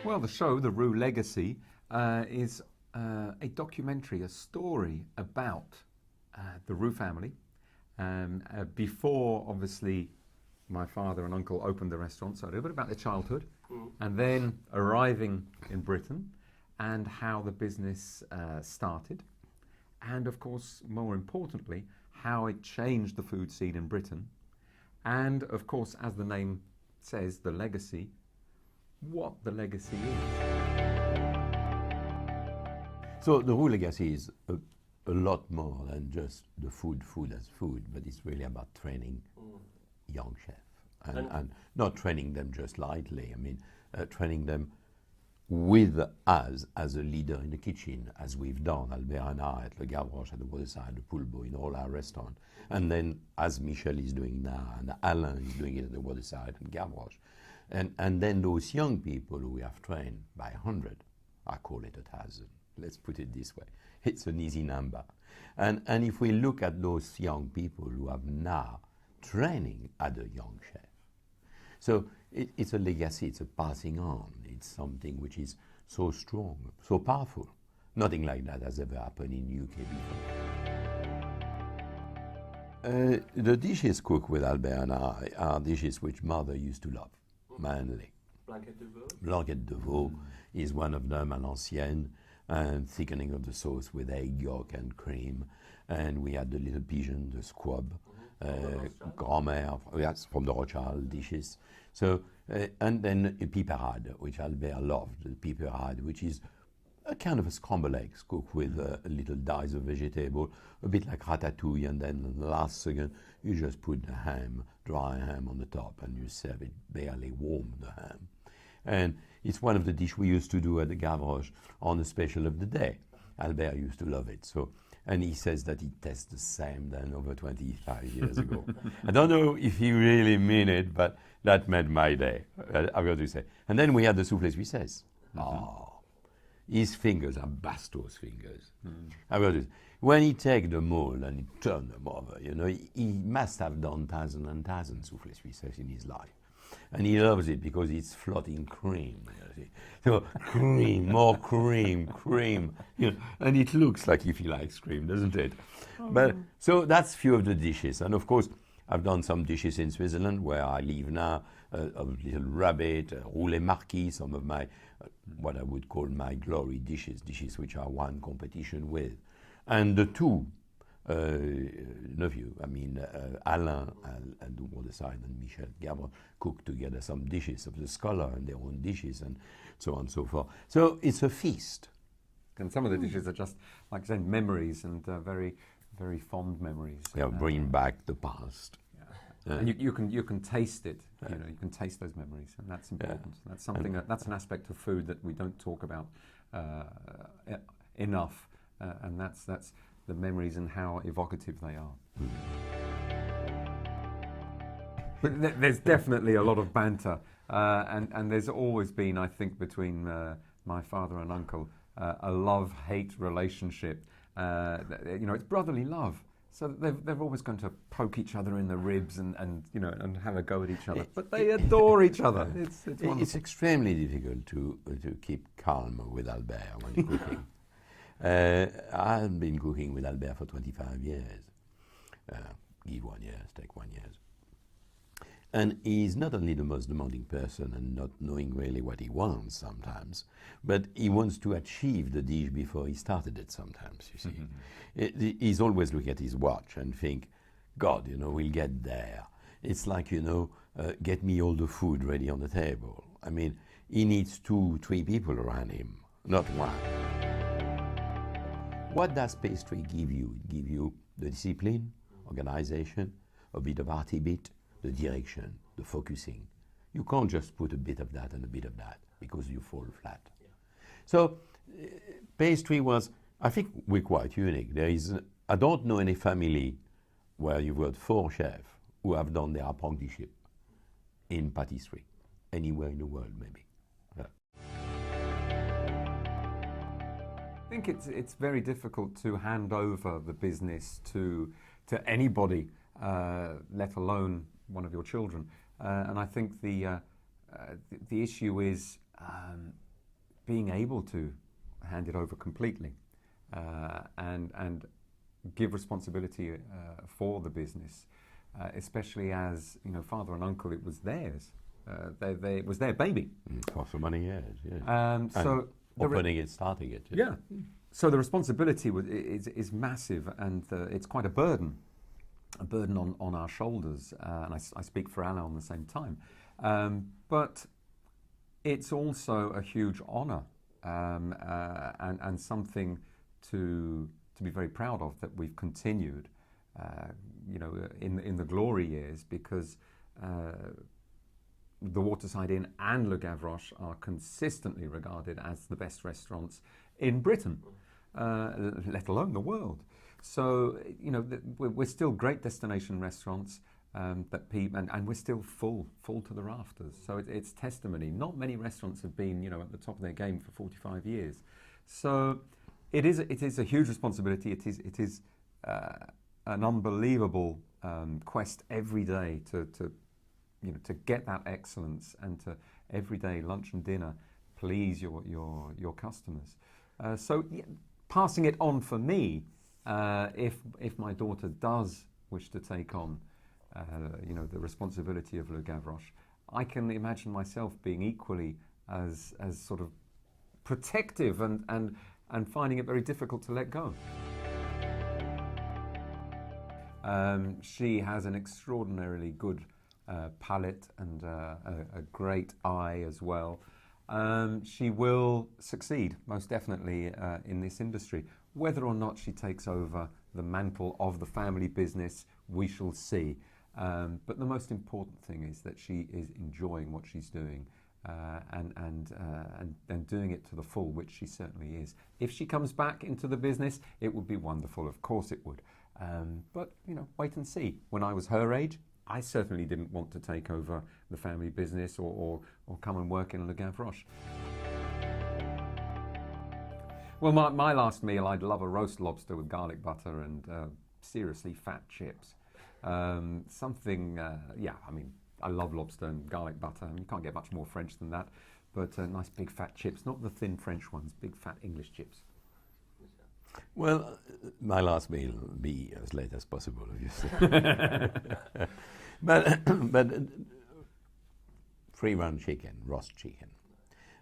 Well, the show, The Roux Legacy, is a documentary, a story about the Roux family. Before, obviously, my father and uncle opened the restaurant, so a little bit about their childhood, and then arriving in Britain and how the business started. And of course, more importantly, how it changed the food scene in Britain. And of course, as the name says, the legacy, what the legacy is. So the Roux legacy is a lot more than just the food as food, but it's really about training young chefs and not training them just lightly. I mean, training them with us as a leader in the kitchen, as we've done, Albert and I at Le Gavroche, at the Waterside, the Poulbeau, in all our restaurants. And then, as Michel is doing now, and Alain is doing it at the Waterside and Gavroche. And then those young people who we have trained by 100, I call it 1,000. Let's put it this way. It's an easy number. And if we look at those young people who have now training other young chefs, so it's a legacy, it's a passing on. It's something which is so strong, so powerful. Nothing like that has ever happened in UK before. The dishes cooked with Albert and I are dishes which mother used to love, mainly. Blanquette de veau? Blanquette de veau is one of them, à l'ancienne, and thickening of the sauce with egg yolk and cream. And we had the little pigeon, the squab, grand-mère, that's from the Rothschild dishes. So, and then a piperade, which Albert loved, the piperade, which is a kind of a scrambled eggs cooked with a little dice of vegetable, a bit like ratatouille, and then in the last second, you just put the ham, dry ham on the top, and you serve it barely warm, the ham. And it's one of the dishes we used to do at the Gavroche on the special of the day. Albert used to love it. So, and he says that it tastes the same than over 25 years ago. I don't know if he really mean it, but that made my day, I've got to say. And then we had the soufflé suissesse. Oh, his fingers are Basto's fingers. I've got to say. When he take the mold and he turn them over, you know, he must have done thousands and thousands soufflé suissesse in his life. And he loves it because it's floating cream. You see. So cream, more cream. You know, and it looks like if he likes cream, doesn't it? But so that's few of the dishes. And of course, I've done some dishes in Switzerland where I live now. A little rabbit, roulé marquis, some of my, what I would call my glory dishes which I won competition with. And the two nephew, I mean, Alain and the Waterside and Michel Roux cooked together some dishes of the scholar and their own dishes and so on and so forth. So it's a feast. And some of the dishes are just, like saying, memories and very, very fond memories. Yeah, bringing back the past. Yeah. And you can taste it. You know, you can taste those memories, and that's important. Yeah. That's something that's an aspect of food that we don't talk about enough, and that's the memories and how evocative they are. But there's definitely a lot of banter, and there's always been, I think, between my father and uncle, a love-hate relationship. You know, it's brotherly love. So they're always going to poke each other in the ribs and you know, and have a go at each other. But they adore each other. It's extremely difficult to keep calm with Albert when cooking. I've been cooking with Albert for 25 years. Give 1 year, take 1 year. And he's not only the most demanding person and not knowing really what he wants sometimes, but he wants to achieve the dish before he started it sometimes, you see. He's always looking at his watch and think, God, you know, we'll get there. It's like, you know, get me all the food ready on the table. I mean, he needs 2, 3 people around him, not one. What does pastry give you? It gives you the discipline, organization, a bit of arty bit, the direction, the focusing. You can't just put a bit of that and a bit of that because you fall flat. Yeah. So pastry was, I think we're quite unique. I don't know any family where you've got 4 chefs who have done their apprenticeship in patisserie, anywhere in the world maybe. Yeah. I think it's very difficult to hand over the business to anybody, let alone one of your children. And I think the issue is being able to hand it over completely and give responsibility for the business, especially as father and uncle, it was theirs. It was their baby. For so many years, yes. So opening it, starting it. Yeah. So the responsibility is massive, and it's quite a burden on our shoulders. And I speak for Alain on the same time. But it's also a huge honour and something to be very proud of, that we've continued, in the glory years, because the Waterside Inn and Le Gavroche are consistently regarded as the best restaurants in Britain, let alone the world. So, we're still great destination restaurants, and we're still full to the rafters. So it's testimony. Not many restaurants have been, at the top of their game for 45 years. So it is a huge responsibility. It is an unbelievable quest every day to get that excellence, and to every day, lunch and dinner, please your customers. Passing it on for me, if my daughter does wish to take on, the responsibility of Le Gavroche, I can imagine myself being equally as sort of protective and finding it very difficult to let go. She has an extraordinarily good palate and a great eye as well. She will succeed, most definitely, in this industry. Whether or not she takes over the mantle of the family business, we shall see. But the most important thing is that she is enjoying what she's doing, and doing it to the full, which she certainly is. If she comes back into the business, it would be wonderful. Of course it would. But wait and see. When I was her age, I certainly didn't want to take over the family business or come and work in Le Gavroche. Well, my last meal, I'd love a roast lobster with garlic butter and seriously fat chips. I love lobster and garlic butter. You can't get much more French than that. But nice big fat chips, not the thin French ones, big fat English chips. Well, my last meal will be as late as possible, obviously. but free-run chicken, roast chicken,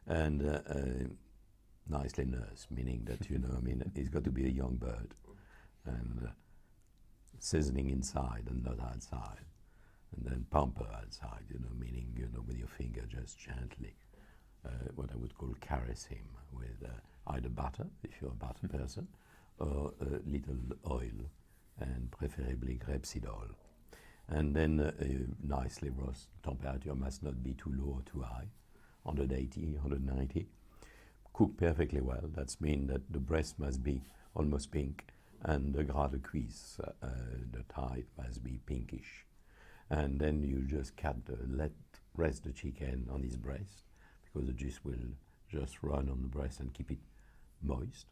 and nicely nursed, meaning that it's got to be a young bird, and seasoning inside and not outside, and then pamper outside, meaning with your finger just gently, what I would call caress him with either butter, if you're a butter person, or a little oil, and preferably grapeseed oil. And then nicely roast. Temperature must not be too low or too high, 180, 190. Cook perfectly well. That means that the breast must be almost pink, and the gras de cuisse, the thigh, must be pinkish. And then you just let rest the chicken on his breast, because the juice will just run on the breast and keep it moist.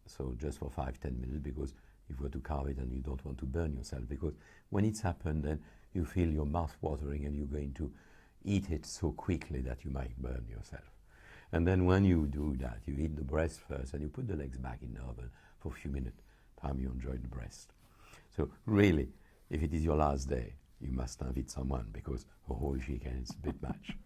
So just for 5-10 minutes, because you've got to carve it and you don't want to burn yourself, because when it's happened, then you feel your mouth watering and you're going to eat it so quickly that you might burn yourself. And then when you do that, you eat the breast first and you put the legs back in the oven for a few minutes, time you enjoy the breast. So really, if it is your last day, you must invite someone, because a whole chicken is a bit much.